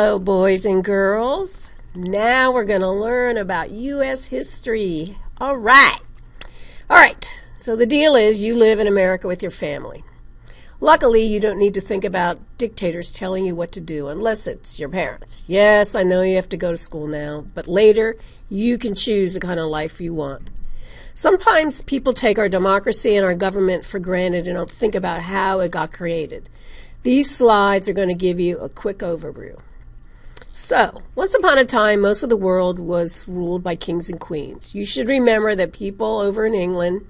Hello, boys and girls. Now we're going to learn about U.S. history. All right. So the deal is you live in America with your family. Luckily, you don't need to think about dictators telling you what to do unless it's your parents. Yes, I know you have to go to school now, but later you can choose the kind of life you want. Sometimes people take our democracy and our government for granted and don't think about how it got created. These slides are going to give you a quick overview. So, once upon a time, most of the world was ruled by kings and queens. You should remember that people over in England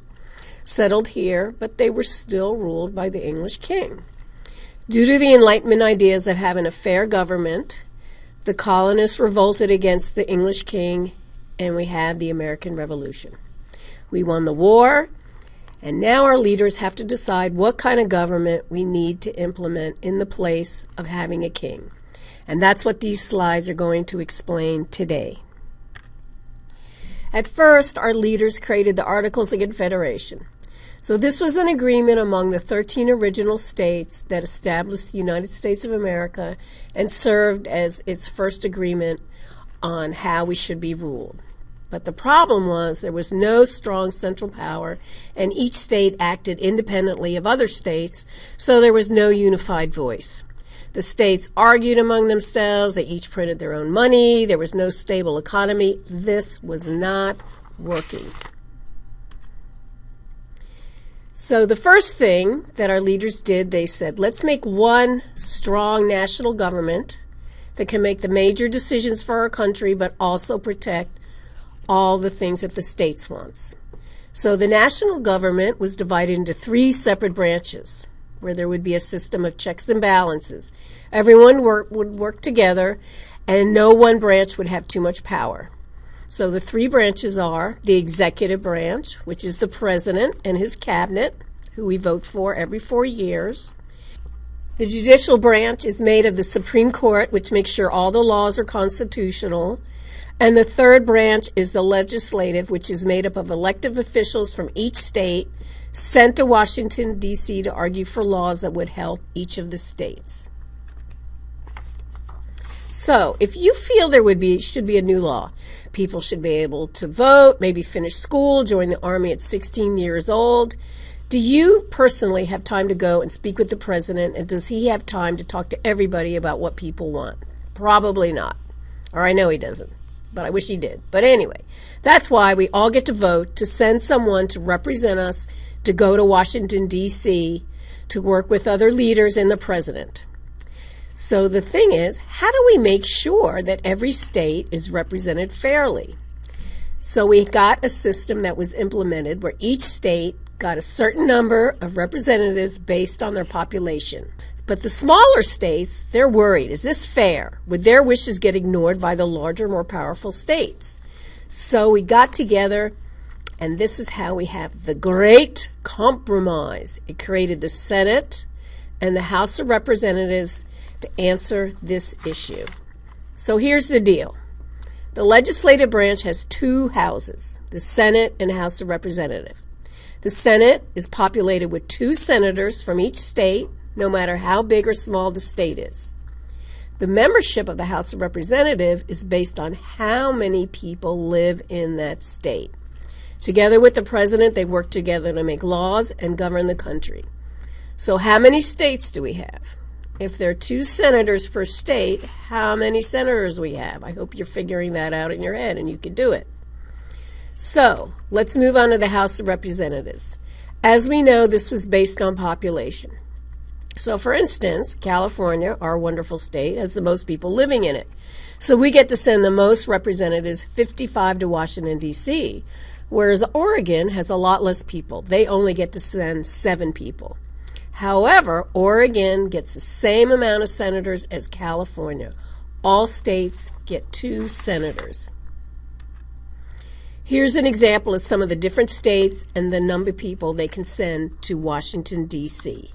settled here, but they were still ruled by the English king. Due to the Enlightenment ideas of having a fair government, the colonists revolted against the English king, and we have the American Revolution. We won the war, and now our leaders have to decide what kind of government we need to implement in the place of having a king. And that's what these slides are going to explain today. At first, our leaders created the Articles of Confederation. So this was an agreement among the 13 original states that established the United States of America and served as its first agreement on how we should be ruled. But the problem was there was no strong central power, and each state acted independently of other states, so there was no unified voice. The states argued among themselves, they each printed their own money, there was no stable economy. This was not working. So the first thing that our leaders did, they said, let's make one strong national government that can make the major decisions for our country, but also protect all the things that the states wants. So the national government was divided into 3 separate branches, where there would be a system of checks and balances. Everyone would work together, and no one branch would have too much power. So the 3 branches are the executive branch, which is the president and his cabinet, who we vote for every 4 years. The judicial branch is made of the Supreme Court, which makes sure all the laws are constitutional. And the 3rd branch is the legislative, which is made up of elected officials from each state sent to Washington, D.C. to argue for laws that would help each of the states. So, if you feel there should be a new law, people should be able to vote, maybe finish school, join the Army at 16 years old. Do you personally have time to go and speak with the president, and does he have time to talk to everybody about what people want? Probably not. Or I know he doesn't. But I wish he did. But anyway, that's why we all get to vote to send someone to represent us to go to Washington, D.C. to work with other leaders and the president. So the thing is, how do we make sure that every state is represented fairly? So we got a system that was implemented where each state got a certain number of representatives based on their population. But the smaller states, they're worried. Is this fair? Would their wishes get ignored by the larger, more powerful states? So we got together, and this is how we have the Great Compromise. It created the Senate and the House of Representatives to answer this issue. So here's the deal. The legislative branch has 2 houses, the Senate and House of Representatives. The Senate is populated with 2 senators from each state, no matter how big or small the state is. The membership of the House of Representatives is based on how many people live in that state. Together with the president, they work together to make laws and govern the country. So how many states do we have? If there are 2 senators per state, how many senators do we have? I hope you're figuring that out in your head and you can do it. So let's move on to the House of Representatives. As we know, this was based on population. So, for instance, California, our wonderful state, has the most people living in it. So we get to send the most representatives, 55, to Washington, D.C., whereas Oregon has a lot less people. They only get to send 7 people. However, Oregon gets the same amount of senators as California. All states get 2 senators. Here's an example of some of the different states and the number of people they can send to Washington, D.C.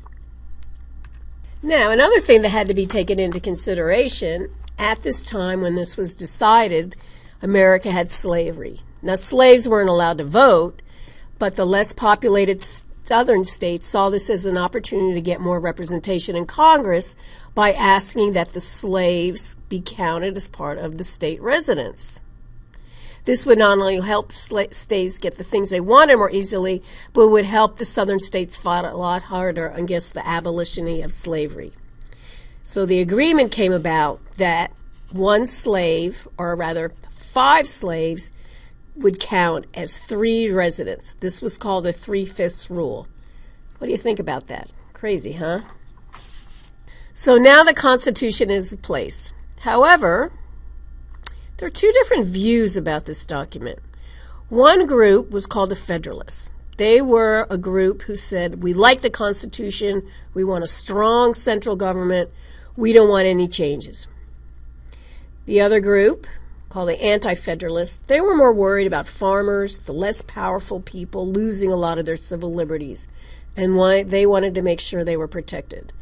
Now, another thing that had to be taken into consideration, at this time when this was decided, America had slavery. Now, slaves weren't allowed to vote, but the less populated southern states saw this as an opportunity to get more representation in Congress by asking that the slaves be counted as part of the state residents. This would not only help states get the things they wanted more easily, but would help the southern states fight a lot harder against the abolition of slavery. So the agreement came about that one slave, or rather 5 slaves, would count as 3 residents. This was called a 3/5 rule. What do you think about that? Crazy, huh? So now the Constitution is in place. However, there are 2 different views about this document. One group was called the Federalists. They were a group who said, we like the Constitution, we want a strong central government, we don't want any changes. The other group, called the Anti-Federalists, they were more worried about farmers, the less powerful people, losing a lot of their civil liberties, and they wanted to make sure they were protected.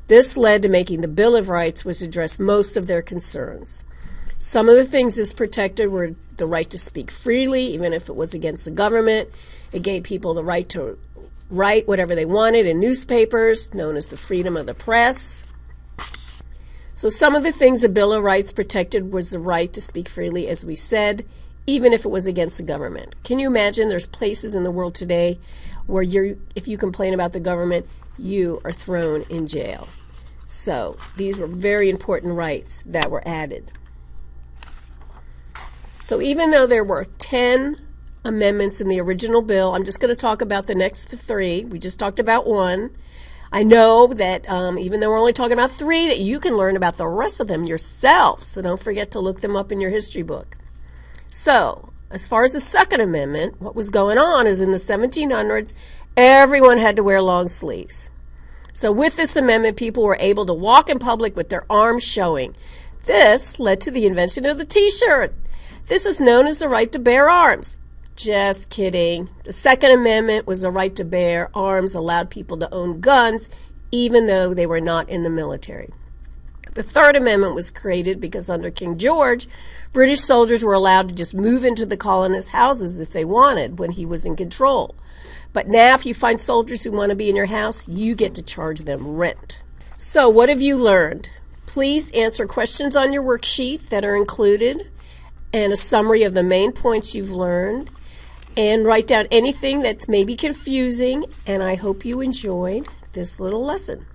This led to making the Bill of Rights, which addressed most of their concerns. Some of the things this protected were the right to speak freely, even if it was against the government. It gave people the right to write whatever they wanted in newspapers, known as the freedom of the press. So some of the things the Bill of Rights protected was the right to speak freely, as we said, even if it was against the government. Can you imagine there's places in the world today where if you complain about the government, you are thrown in jail. So these were very important rights that were added. So even though there were 10 amendments in the original bill, I'm just going to talk about the next 3. We just talked about 1. I know that even though we're only talking about 3, that you can learn about the rest of them yourself. So don't forget to look them up in your history book. So as far as the Second Amendment, what was going on is in the 1700s, everyone had to wear long sleeves. So with this amendment, people were able to walk in public with their arms showing. This led to the invention of the T-shirt. This is known as the right to bear arms. Just kidding. The Second Amendment was the right to bear arms, allowed people to own guns, even though they were not in the military. The Third Amendment was created because under King George, British soldiers were allowed to just move into the colonists' houses if they wanted when he was in control. But now if you find soldiers who want to be in your house, you get to charge them rent. So what have you learned? Please answer questions on your worksheet that are included, and a summary of the main points you've learned, and write down anything that's maybe confusing, and I hope you enjoyed this little lesson.